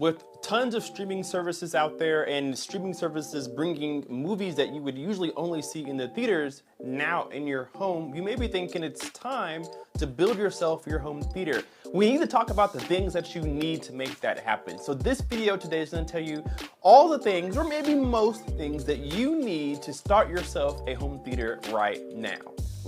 With tons of streaming services out there and streaming services bringing movies that you would usually only see in the theaters now in your home, you may be thinking it's time to build yourself your home theater. We need to talk about the things that you need to make that happen. So this video today is going to tell you all the things, or maybe most things, that you need to start yourself a home theater right now.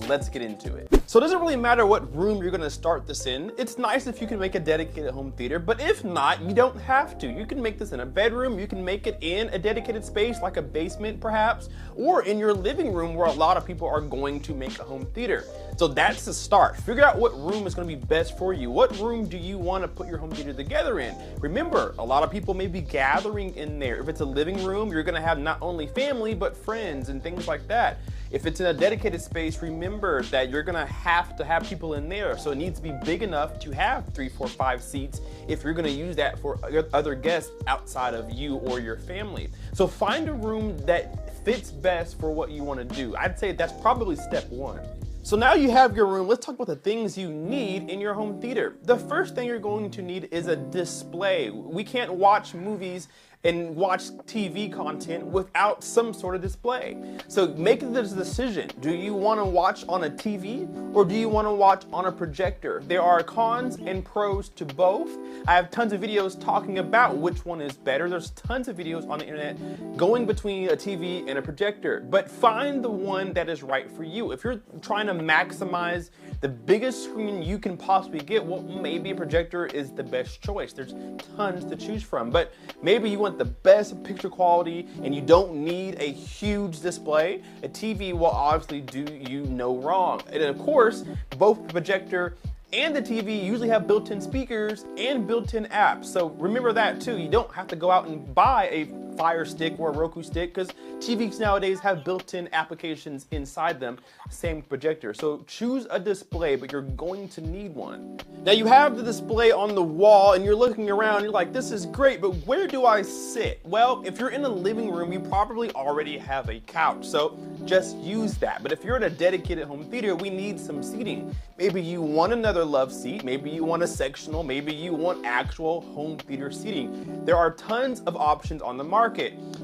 Let's get into it. So it doesn't really matter what room you're gonna start this in. It's nice if you can make a dedicated home theater, but if not, you don't have to. You can make this in a bedroom, you can make it in a dedicated space like a basement perhaps, or in your living room where a lot of people are going to make a home theater. So that's the start. Figure out what room is gonna be best for you. What room do you wanna put your home theater together in? Remember, a lot of people may be gathering in there. If it's a living room, you're gonna have not only family, but friends and things like that. If it's in a dedicated space, remember that you're gonna have to have people in there. So it needs to be big enough to have 3, 4, 5 seats if you're gonna use that for other guests outside of you or your family. So find a room that fits best for what you wanna do. I'd say that's probably step one. So now you have your room, let's talk about the things you need in your home theater. The first thing you're going to need is a display. We can't watch movies and watch TV content without some sort of display. So make this decision. Do you wanna watch on a TV or do you wanna watch on a projector? There are cons and pros to both. I have tons of videos talking about which one is better. There's tons of videos on the internet going between a TV and a projector, but find the one that is right for you. If you're trying to maximize the biggest screen you can possibly get, well, maybe a projector is the best choice. There's tons to choose from, but maybe you want the best picture quality and you don't need a huge display. A TV will obviously do you no wrong. And of course, both the projector and the TV usually have built-in speakers and built-in apps. So remember that too. You don't have to go out and buy a Fire Stick or a Roku stick because TVs nowadays have built-in applications inside them, same projector. So choose a display, but you're going to need one. Now you have the display on the wall and you're looking around, you're like, this is great, but where do I sit? Well, if you're in a living room, you probably already have a couch, so just use that. But if you're in a dedicated home theater, we need some seating. Maybe you want another love seat, maybe you want a sectional, maybe you want actual home theater seating. There are tons of options on the market.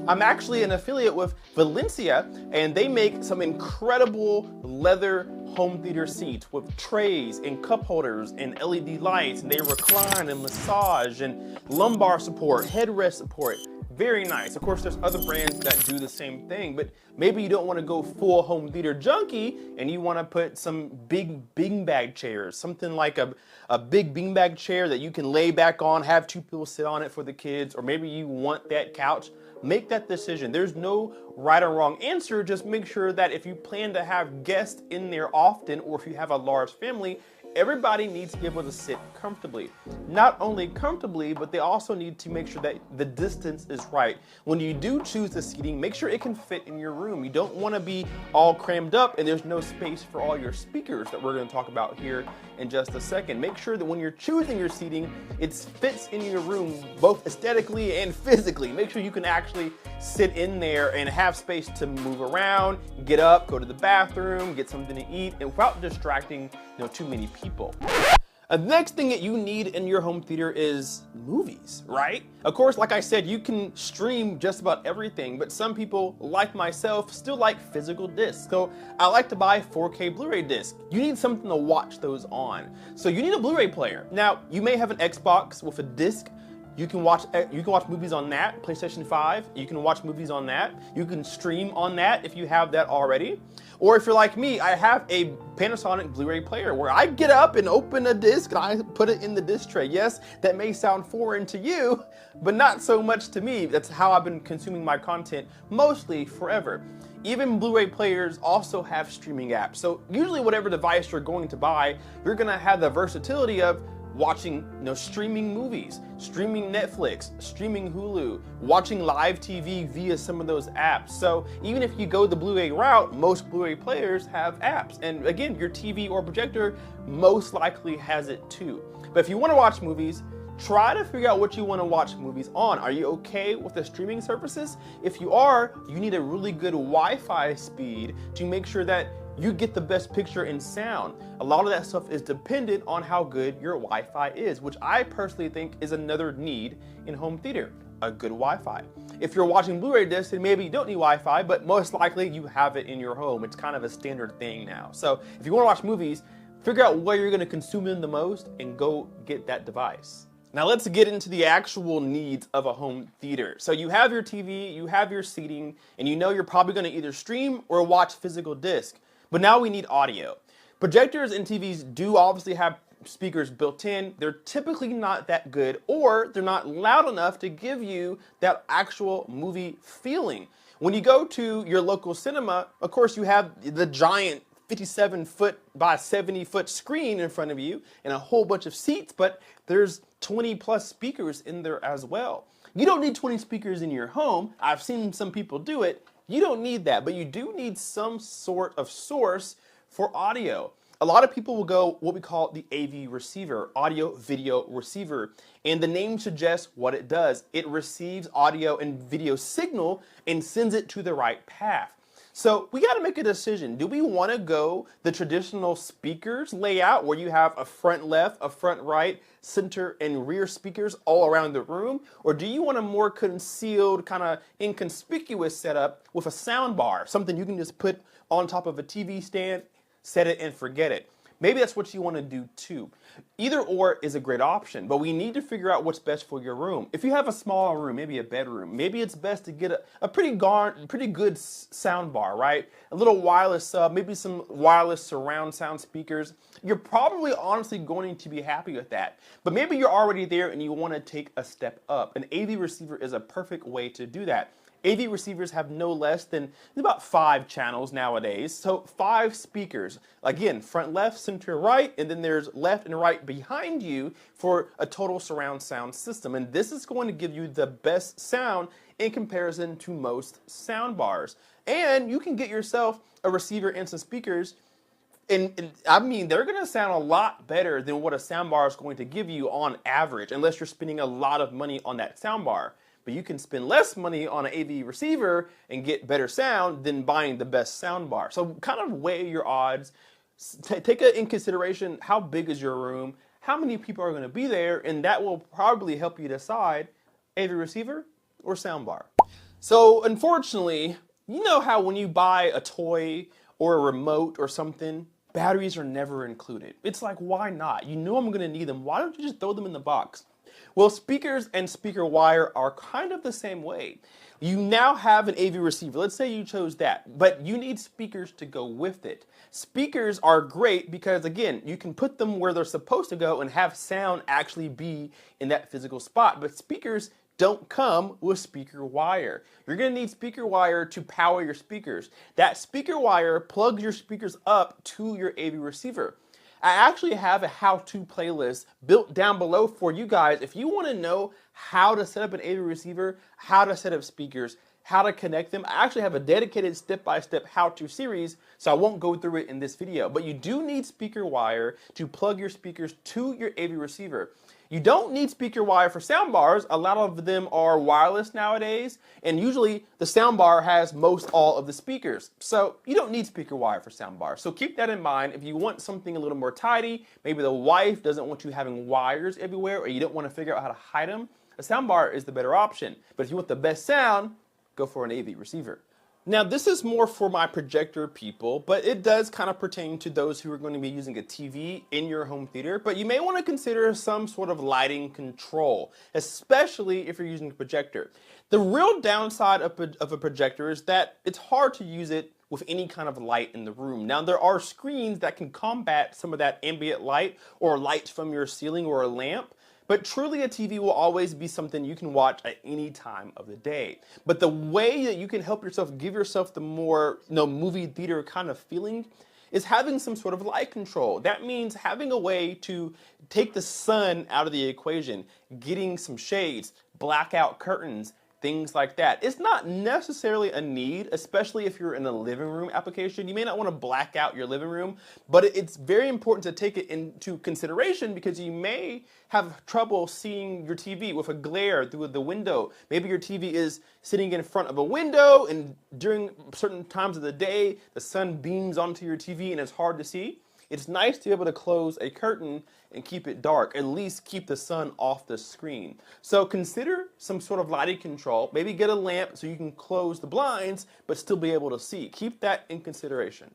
I'm actually an affiliate with Valencia, and they make some incredible leather home theater seats with trays and cup holders and LED lights, and they recline and massage and lumbar support, headrest support. Very nice. Of course, there's other brands that do the same thing, but maybe you don't want to go full home theater junkie and you want to put some big beanbag chairs, something like a big beanbag chair that you can lay back on, have 2 people sit on it for the kids, or maybe you want that couch. Make that decision. There's no right or wrong answer. Just make sure that if you plan to have guests in there often, or if you have a large family, everybody needs to be able to sit comfortably. Not only comfortably, but they also need to make sure that the distance is right. When you do choose the seating, make sure it can fit in your room. You don't want to be all crammed up and there's no space for all your speakers that we're going to talk about here in just a second. Make sure that when you're choosing your seating, it fits in your room both aesthetically and physically. Make sure you can actually sit in there and have space to move around, get up, go to the bathroom, get something to eat, and without distracting too many people. The next thing that you need in your home theater is movies, right? Of course, like I said, you can stream just about everything, but some people, like myself, still like physical discs. So I like to buy 4K Blu-ray discs. You need something to watch those on. So you need a Blu-ray player. Now, you may have an Xbox with a disc. You can watch movies on that, PlayStation 5. You can watch movies on that. You can stream on that if you have that already. Or if you're like me, I have a Panasonic Blu-ray player where I get up and open a disc and I put it in the disc tray. Yes, that may sound foreign to you, but not so much to me. That's how I've been consuming my content mostly forever. Even Blu-ray players also have streaming apps. So usually whatever device you're going to buy, you're gonna have the versatility of watching, streaming movies, streaming Netflix, streaming Hulu, watching live TV via some of those apps. So even if you go the Blu-ray route, most Blu-ray players have apps. And again, your TV or projector most likely has it too. But if you want to watch movies, try to figure out what you want to watch movies on. Are you okay with the streaming services? If you are, you need a really good Wi-Fi speed to make sure that you get the best picture and sound. A lot of that stuff is dependent on how good your Wi-Fi is, which I personally think is another need in home theater, a good Wi-Fi. If you're watching Blu-ray discs, then maybe you don't need Wi-Fi, but most likely you have it in your home. It's kind of a standard thing now. So if you want to watch movies, figure out where you're going to consume them the most and go get that device. Now let's get into the actual needs of a home theater. So you have your TV, you have your seating, and you know you're probably going to either stream or watch physical disc. But now we need audio. Projectors and TVs do obviously have speakers built in. They're typically not that good, or they're not loud enough to give you that actual movie feeling. When you go to your local cinema, of course you have the giant 57-foot by 70-foot screen in front of you and a whole bunch of seats, but there's 20 plus speakers in there as well. You don't need 20 speakers in your home. I've seen some people do it. You don't need that, but you do need some sort of source for audio. A lot of people will go what we call the AV receiver, audio video receiver, and the name suggests what it does. It receives audio and video signal and sends it to the right path. So we got to make a decision. Do we want to go the traditional speakers layout where you have a front left, a front right, center, and rear speakers all around the room? Or do you want a more concealed, kind of inconspicuous setup with a sound bar, something you can just put on top of a TV stand, set it and forget it? Maybe that's what you want to do too. Either or is a great option, but we need to figure out what's best for your room. If you have a smaller room, maybe a bedroom, maybe it's best to get a pretty good sound bar, right? A little wireless sub, maybe some wireless surround sound speakers. You're probably honestly going to be happy with that. But maybe you're already there and you want to take a step up. An AV receiver is a perfect way to do that. AV receivers have no less than about 5 channels nowadays, so 5 speakers. Again, front left, center right, and then there's left and right behind you for a total surround sound system. And this is going to give you the best sound in comparison to most sound bars. And you can get yourself a receiver and some speakers, and I mean, they're going to sound a lot better than what a sound bar is going to give you on average, unless you're spending a lot of money on that sound bar. But you can spend less money on an AV receiver and get better sound than buying the best sound bar. So kind of weigh your odds. Take in consideration how big is your room, how many people are going to be there, and that will probably help you decide AV receiver or sound bar. So unfortunately, you know how when you buy a toy or a remote or something, batteries are never included. It's like, why not? You know I'm going to need them. Why don't you just throw them in the box? Well, speakers and speaker wire are kind of the same way. You now have an AV receiver. Let's say you chose that, but you need speakers to go with it. Speakers are great because, again, you can put them where they're supposed to go and have sound actually be in that physical spot. But speakers don't come with speaker wire. You're going to need speaker wire to power your speakers. That speaker wire plugs your speakers up to your AV receiver. I actually have a how-to playlist built down below for you guys. If you want to know how to set up an AV receiver, how to set up speakers, how to connect them, I actually have a dedicated step-by-step how-to series, so I won't go through it in this video. But you do need speaker wire to plug your speakers to your AV receiver. You don't need speaker wire for sound bars. A lot of them are wireless nowadays, and usually the sound bar has most all of the speakers. So you don't need speaker wire for sound bars. So keep that in mind. If you want something a little more tidy, maybe the wife doesn't want you having wires everywhere, or you don't want to figure out how to hide them, a sound bar is the better option. But if you want the best sound, go for an AV receiver. Now this is more for my projector people, but it does kind of pertain to those who are going to be using a TV in your home theater, but you may want to consider some sort of lighting control, especially if you're using a projector. The real downside of a projector is that it's hard to use it with any kind of light in the room. Now there are screens that can combat some of that ambient light or light from your ceiling or a lamp, but truly a TV will always be something you can watch at any time of the day. But the way that you can help yourself, give yourself the more movie theater kind of feeling is having some sort of light control. That means having a way to take the sun out of the equation, getting some shades, blackout curtains, things like that. It's not necessarily a need, especially if you're in a living room application. You may not want to black out your living room, but it's very important to take it into consideration because you may have trouble seeing your TV with a glare through the window. Maybe your TV is sitting in front of a window, and during certain times of the day, the sun beams onto your TV and it's hard to see. It's nice to be able to close a curtain and keep it dark, at least keep the sun off the screen. So consider some sort of lighting control. Maybe get a lamp so you can close the blinds but still be able to see. Keep that in consideration.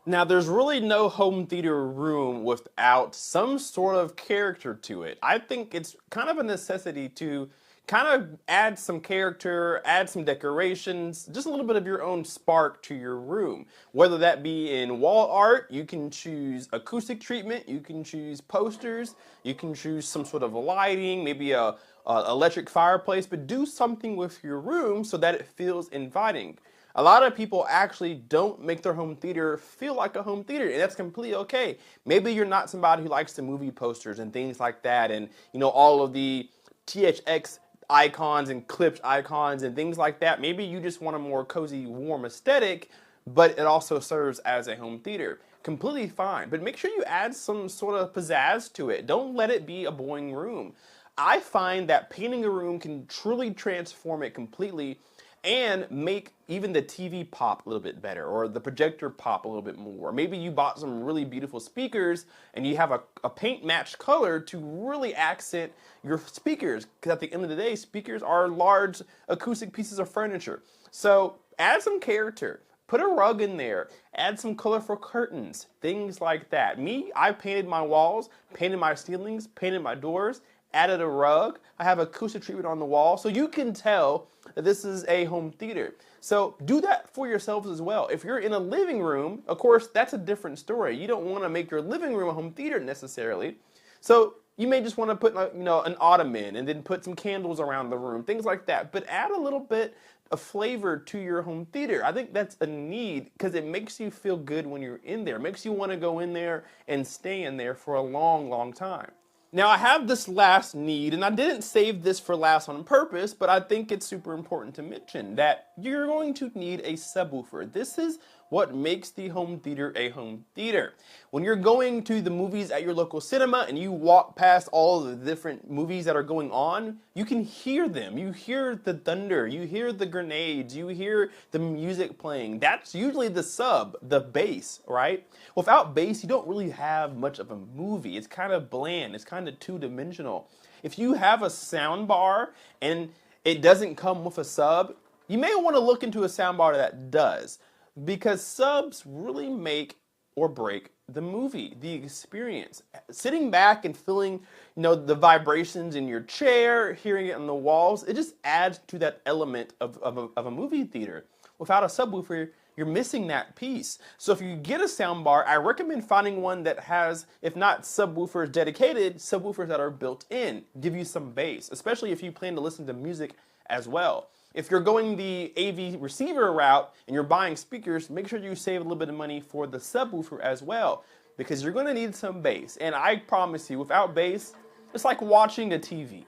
Now, there's really no home theater room without some sort of character to it. I think it's kind of a necessity to kind of add some character, add some decorations, just a little bit of your own spark to your room. Whether that be in wall art, you can choose acoustic treatment, you can choose posters, you can choose some sort of lighting, maybe a electric fireplace, but do something with your room so that it feels inviting. A lot of people actually don't make their home theater feel like a home theater, and that's completely okay. Maybe you're not somebody who likes the movie posters and things like that, and all of the THX icons and clipped icons and things like that. Maybe you just want a more cozy, warm aesthetic, but it also serves as a home theater. Completely fine, but make sure you add some sort of pizzazz to it. Don't let it be a boring room. I find that painting a room can truly transform it completely and make even the TV pop a little bit better, or the projector pop a little bit more. Maybe you bought some really beautiful speakers and you have a paint matched color to really accent your speakers, because at the end of the day, speakers are large acoustic pieces of furniture. So add some character. Put a rug in there, add some colorful curtains, things like that. Me, I painted my walls, painted my ceilings, painted my doors, added a rug. I have acoustic treatment on the wall, so you can tell that this is a home theater. So do that for yourselves as well. If you're in a living room, of course, that's a different story. You don't want to make your living room a home theater necessarily. So you may just want to put an ottoman and then put some candles around the room, things like that. But add a little bit of flavor to your home theater. I think that's a need because it makes you feel good when you're in there. It makes you want to go in there and stay in there for a long, long time. Now, I have this last need, and I didn't save this for last on purpose, but I think it's super important to mention that you're going to need a subwoofer. This is what makes the home theater a home theater. When you're going to the movies at your local cinema and you walk past all the different movies that are going on, you can hear them. You hear the thunder, you hear the grenades, you hear the music playing. That's usually the sub, the bass, right? Without bass, you don't really have much of a movie. It's kind of bland, it's kind of two-dimensional. If you have a soundbar and it doesn't come with a sub, you may want to look into a soundbar that does, because subs really make or break the movie, the experience. Sitting back and feeling, the vibrations in your chair, hearing it on the walls, it just adds to that element of a movie theater. Without a subwoofer, you're missing that piece. So if you get a soundbar, I recommend finding one that has, if not subwoofers dedicated, subwoofers that are built in, give you some bass, especially if you plan to listen to music as well. If you're going the AV receiver route and you're buying speakers, make sure you save a little bit of money for the subwoofer as well, because you're going to need some bass. And I promise you, without bass, it's like watching a TV.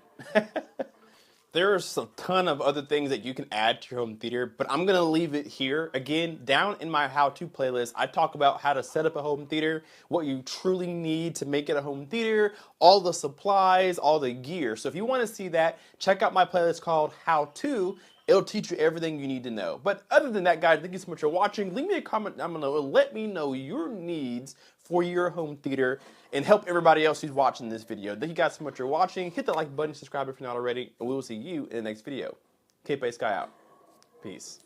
There's a ton of other things that you can add to your home theater, but I'm going to leave it here. Again, down in my how-to playlist, I talk about how to set up a home theater, what you truly need to make it a home theater, all the supplies, all the gear. So if you want to see that, check out my playlist called How To. It'll teach you everything you need to know. But other than that, guys, thank you so much for watching. Leave me a comment down below and let me know your needs for your home theater and help everybody else who's watching this video. Thank you guys so much for watching. Hit the like button, subscribe if you're not already, and we will see you in the next video. Cape Bay Sky out. Peace.